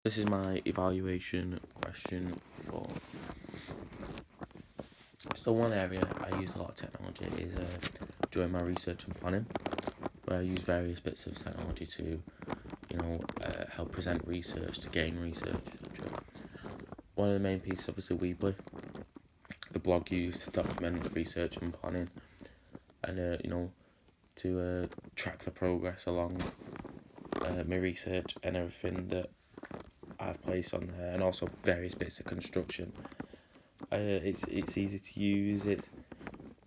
This is my evaluation question for. So one area I use a lot of technology is during my research and planning, where I use various bits of technology to, help present research, to gain research, etc. One of the main pieces, obviously, Weebly, the blog used to document the research and planning, and to track the progress along my research and everything that I've placed on there, and also various bits of construction. It's easy to use. It's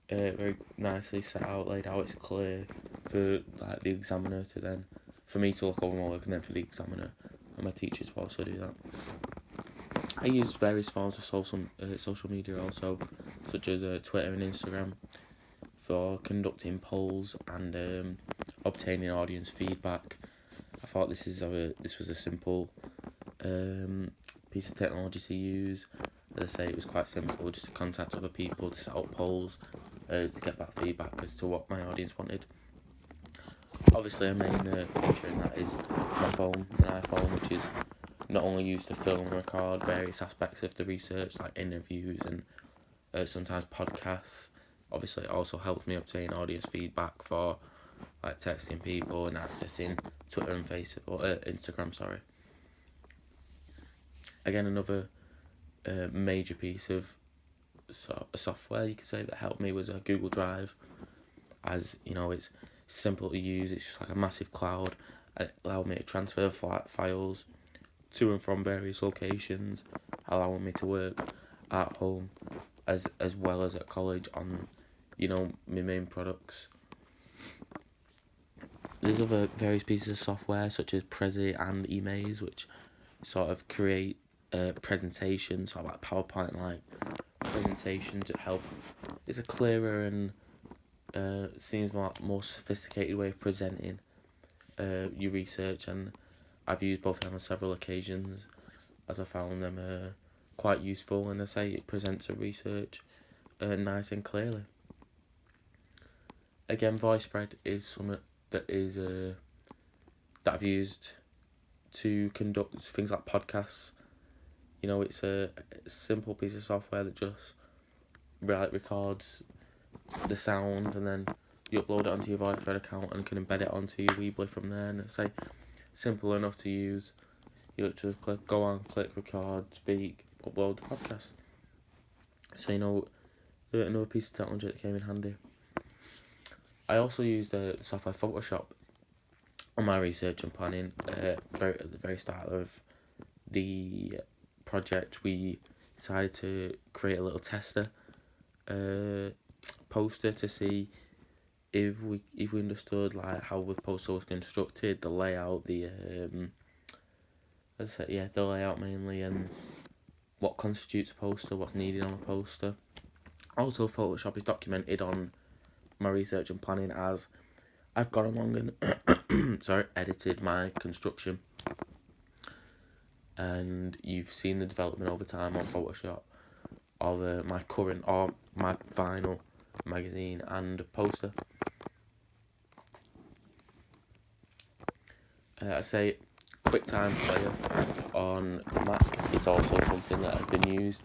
very nicely set out, laid out. It's clear for like the examiner to then, for me to look over my work, and then for the examiner and my teachers to also do that. I use various forms of social media also, such as Twitter and Instagram, for conducting polls and obtaining audience feedback. I thought this was a simple piece of technology to use. As I say, it was quite simple, just to contact other people, to set up polls, to get back feedback as to what my audience wanted. Obviously, a main feature in that is my phone, an iPhone, which is not only used to film and record various aspects of the research, like interviews and sometimes podcasts. Obviously, it also helps me obtain audience feedback for like texting people and accessing Twitter and Instagram. Again, another major piece of software you could say that helped me was Google Drive. As you know, it's simple to use. It's just like a massive cloud, and it allowed me to transfer files to and from various locations, allowing me to work at home as well as at college on my main products. There's other various pieces of software such as Prezi and eMaze, which sort of create presentations, sort of like PowerPoint like presentations that help. It's a clearer and seems more sophisticated way of presenting your research, and I've used both of them on several occasions as I found them quite useful, and I say it presents a research nice and clearly. Again, VoiceThread is something that is that I've used to conduct things like podcasts. It's a simple piece of software that just records the sound, and then you upload it onto your VoiceThread account and can embed it onto your Weebly from there. And it's simple enough to use. You just go on, click record, speak, upload the podcast. So another piece of technology that came in handy. I also used the software Photoshop on my research and planning. At the very start of the project, we decided to create a little tester poster to see if we understood like how the poster was constructed, the layout, the layout mainly, and what constitutes a poster, what's needed on a poster. Also, Photoshop is documented on my research and planning as I've gone along and edited my construction, and you've seen the development over time on Photoshop of my current or my final magazine and poster. I say QuickTime Player on Mac is also something that has been used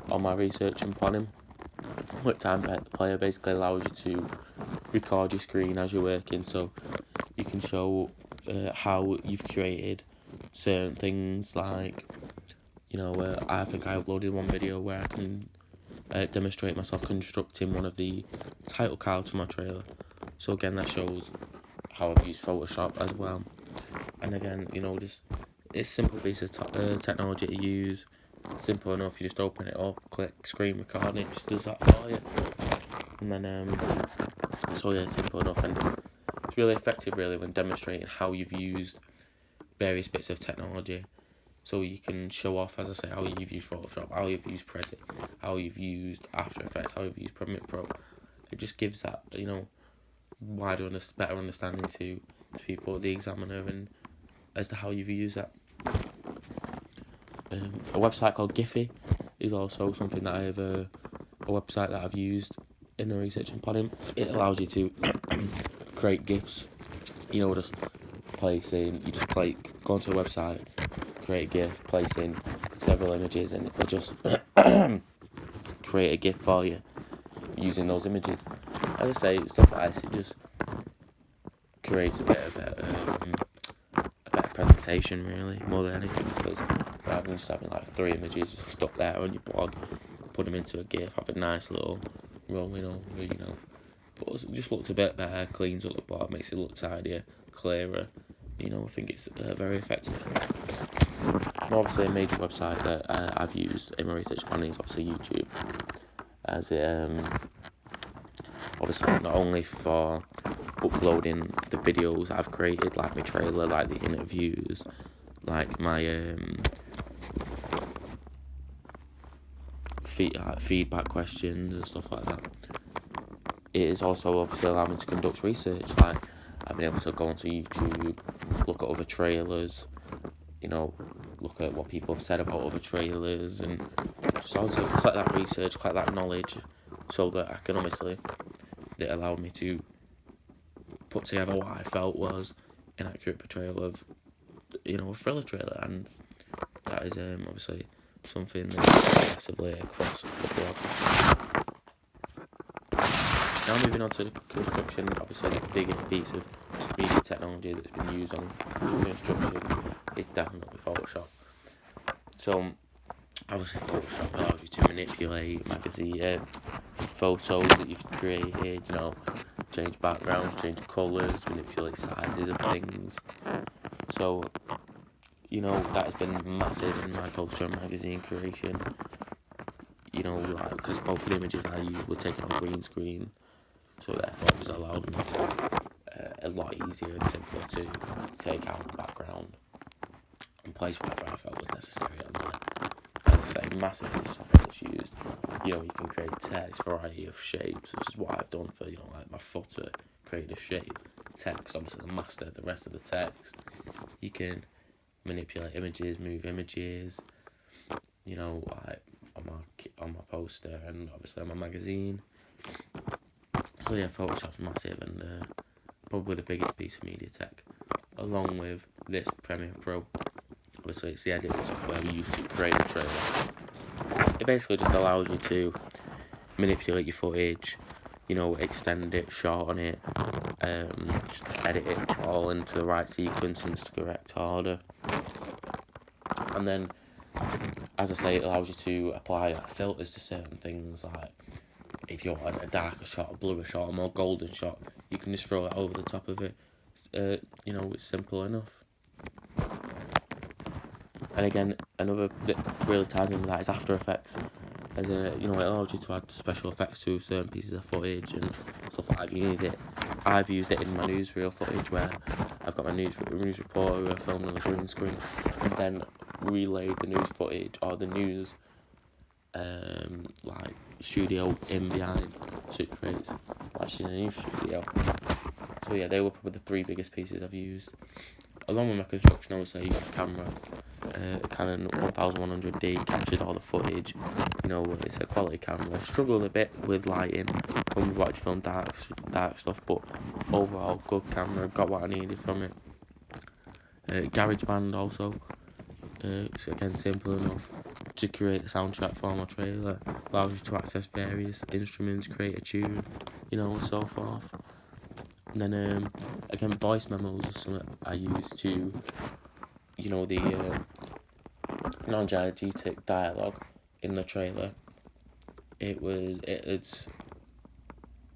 on my research and planning. QuickTime Player basically allows you to record your screen as you're working, so you can show how you've created certain things. Like, I think I uploaded one video where I can demonstrate myself constructing one of the title cards for my trailer. So again, that shows how I've used Photoshop as well. And again, it's simple piece of technology to use. Simple enough, you just open it up, click screen record, and it just does that for you. And then, simple enough, and it's really effective really when demonstrating how you've used various bits of technology. So you can show off, as I say, how you've used Photoshop, how you've used Prezi, how you've used After Effects, how you've used Premiere Pro. It just gives that, better understanding to people, the examiner, and as to how you've used that. A website called Giphy is also something that a website that I've used in the research and planning. It allows you to create GIFs. Just go onto a website, create a GIF, place in several images, and it'll just create a GIF for you using those images. As I say, stuff like this, it just creates a better presentation, really, more than anything, because rather than just having like 3 images stuck there on your blog, put them into a GIF, have a nice little rolling over, but it just looks a bit better, cleans up the blog, makes it look tidier, clearer. I think it's very effective. And obviously, a major website that I've used in my research planning is obviously YouTube, as it obviously not only for uploading the videos I've created, like my trailer, like the interviews, like my feedback questions and stuff like that. It is also obviously allowing me to conduct research, like I've been able to go onto YouTube, look at other trailers, look at what people have said about other trailers, and just also collect that research, collect that knowledge, so that I can obviously, it allowed me to put together what I felt was an accurate portrayal of, a thriller trailer, and that is obviously something that's massively across the blog. Now moving on to the construction, obviously the biggest piece of media technology that's been used on construction is definitely Photoshop. So obviously Photoshop allows you to manipulate magazine photos that you've created, change backgrounds, change colours, manipulate sizes of things. So, that has been massive in my poster and magazine creation. Because both the images I used were taken on green screen, so therefore it was allowed me to a lot easier and simpler to take out the background and place whatever I felt was necessary on there. As I say, massive software that's used. You can create text, variety of shapes, which is what I've done for, like my footer, create a shape. Text, obviously the master, the rest of the text. You can manipulate images, move images, like on my poster and obviously on my magazine. So yeah, Photoshop's massive and probably the biggest piece of media tech, along with this Premiere Pro. Obviously it's the editing software we use to create the trailer. It basically just allows you to manipulate your footage, extend it, shorten it, just edit it all into the right sequence, into the correct order. And then, as I say, it allows you to apply filters to certain things, like if you want a darker shot, a bluer shot, a more golden shot, you can just throw it over the top of it. It's simple enough. And again, another that really ties in with that is After Effects. As it allows you to add special effects to certain pieces of footage and stuff like that. I've used it in my newsreel footage where I've got my news reporter who I filmed on the green screen and then relayed the news footage or the news like studio in behind, so it creates actually a news studio. So yeah, they were probably the 3 biggest pieces I've used. Along with my construction, I would say camera. Canon 1100D captured all the footage. It's a quality camera. Struggled a bit with lighting when we watched film dark stuff, but overall good camera. Got what I needed from it. GarageBand also. It's again simple enough to create the soundtrack for my trailer. Allows you to access various instruments, create a tune, and so forth. And then again, voice memos is something I use to, the non-diegetic dialogue in the trailer. It's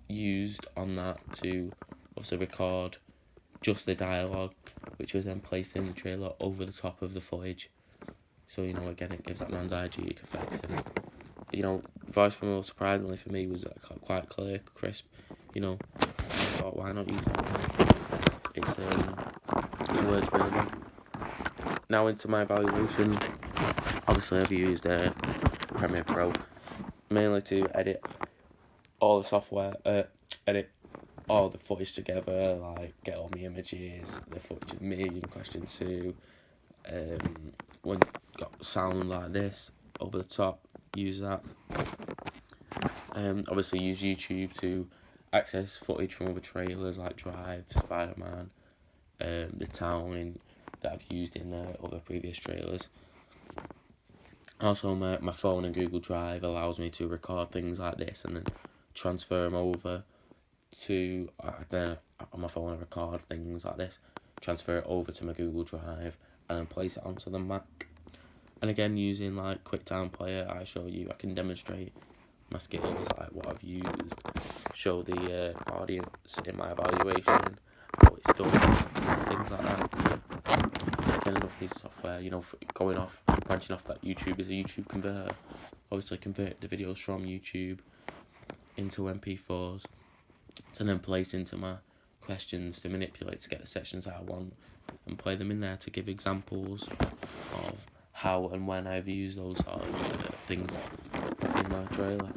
used on that to obviously record just the dialogue, which was then placed in the trailer over the top of the footage. So again, it gives that non-diegetic effect. And voice memo, surprisingly for me, was quite clear, crisp. I thought, why not use that? It works really well. Now into my evaluation. Obviously I've used Premiere Pro mainly to edit all the software, edit all the footage together, like get all my images, the footage of me in question 2, when got sound like this over the top, use that. Obviously use YouTube to access footage from other trailers like Drive, Spider-Man, The Town, and that I've used in other previous trailers. Also, my phone and Google Drive allows me to record things like this and then transfer them over to then on my phone I record things like this, transfer it over to my Google Drive, and then place it onto the Mac. And again, using like QuickTime Player, I can demonstrate my skills, like what I've used, show the audience in my evaluation how it's done, things like that. Again, another piece of software, branching off that YouTube is a YouTube converter. Obviously convert the videos from YouTube into MP4s to then place into my questions to manipulate to get the sections I want and play them in there to give examples of how and when I've used those sort of things in my trailer.